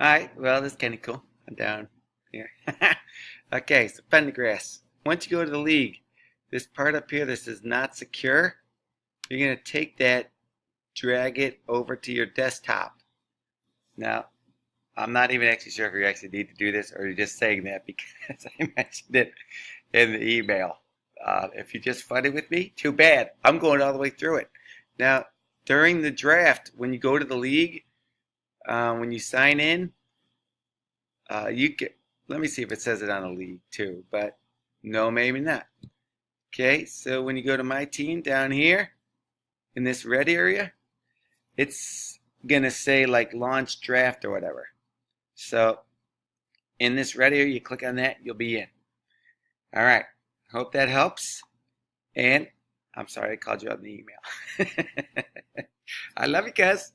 Alright, well, this is kind of cool. I'm down here. Okay, so Pendergrass. Once you go to the league, this part up here that says not secure, you're going to take that, drag it over to your desktop. Now, I'm not even actually sure if you actually need to do this or you're just saying that because I mentioned it in the email. If you're just funny with me, too bad. I'm going all the way through it. Now, during the draft, when you go to the league, when you sign in, you can, let me see if it says it on the league too, but no, maybe not. Okay, so when you go to my team down here in this red area, it's gonna say like launch draft or whatever. So in this red area, you click on that, you'll be in. All right, hope that helps. And I'm sorry I called you on the email. I love you guys.